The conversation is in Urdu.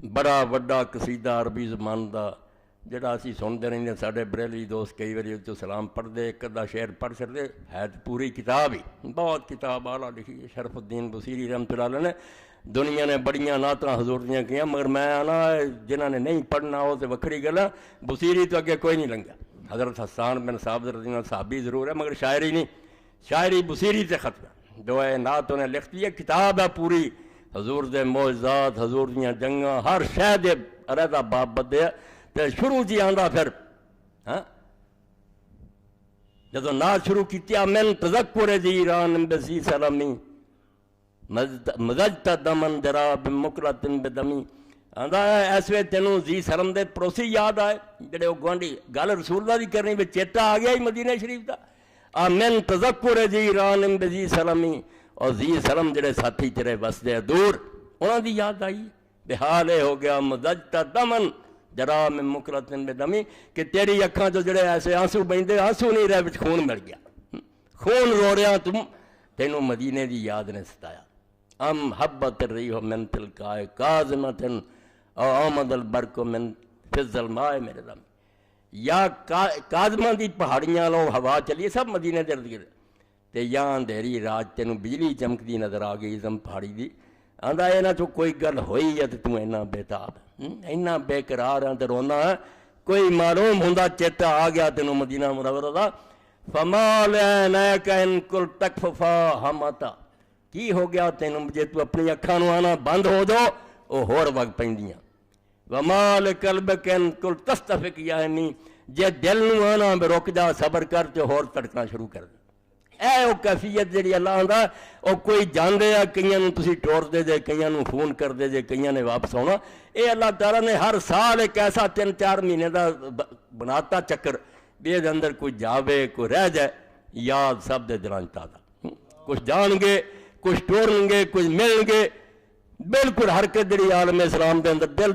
بڑا وڈا قصیدہ عربی زبان دا جڑا اسی سنتے رہتے سارے بریلوی دوست کئی باری تو سلام پڑھتے ایک ادھا شعر پڑھ چڑھتے ہے تو پوری کتاب ہی بہت کتاب آلہ لکھی ہے شرف الدین بصیری رحمۃ اللہ علیہ نے دنیا نے بڑیاں نعتاں حضور دیاں کیاں مگر میں آنا جنہاں نے نہیں پڑھنا ہو تو وکھری گل بصیری تو اگے کوئی نہیں لنگا حضرت حسان بن ثابت رضی اللہ عنہ صحابی ضرور ہے مگر شاعری نہیں شاعری بصیری سے ختم دعائے نعت انہیں لکھ دی ہے کتاب ہے پوری حضور دے معجزات حضور دیاں جنگاں ہر شے دے علیحدہ باب بدے تے شروع جی آندا پھر ہاں جدو نعت شروع کیتیا من تذکر جیران بزی سلامی مزجت دمن درا بمکرت بدمی آندا ہے اس وے تینوں زی سلم دے پڑوسی یاد آئے جڑے وہ گوانڈی گل رسول اللہ دی کرنی وچ چیتا آ گیا ہی مدینہ شریف دا من تذکر جیران بزی سلامی اور زی سلم جڑے ساتھی تیرے وسدے دور انہاں دی یاد آئی بحال ہو گیا مزجت دمن جرا میں مکرتن بدمی کہ تیری اکھاں جو جڑے ایسے آنسو بہندے آنسو نہیں رہے وچ خون مل گیا خون رو رہا تم تینوں مدینے دی یاد نے ستایا ام حبت الریح من تلقائے کاظمتن او آمد البرق من فی الظلماء میرے دم یا کاظمہ دی پہاڑیاں لو ہوا چلیے سب مدینے دے ارد گرد تے یا اندھیری رات تینوں بجلی چمکدی نظر آ گئی زم پہاڑی دی آندا اے نہ تو کوئی گل ہوئی ہے تو اینا بےتاب اینا بے قرار ہے تے رونا ہے کوئی معلوم ہوندا چیتا آ گیا تینوں مدینہ منورہ دا فما لعنیک ان کل تکففا ہمتا کی ہو گیا تینوں جے تو اپنی اکھاں نوں آنا بند ہو جاؤ او ہور وقت پیندیاں وما لقلبک ان کل تستفق یعنی جے دل نوں آنا بے رک جا صبر کر تے ہور تڑکنا شروع کر دے اے او کیفیت جڑی اللہ آندا او کوئی جاندے آ کئیاں نوں تسی ٹور دے جے کئیاں نوں فون کر دے جے کئیاں نے واپس آنا اے اللہ تعالیٰ نے ہر سال ایک ایسا 3-4 مہینے دا بناتا چکر بے دے اندر کوئی جاوے کوئی رہ جائے یاد سب دے دلان تازہ کچھ جان گے کچھ ٹورن گے کچھ ملن گے بالکل حرکت جڑی عالم اسلام دے اندر دل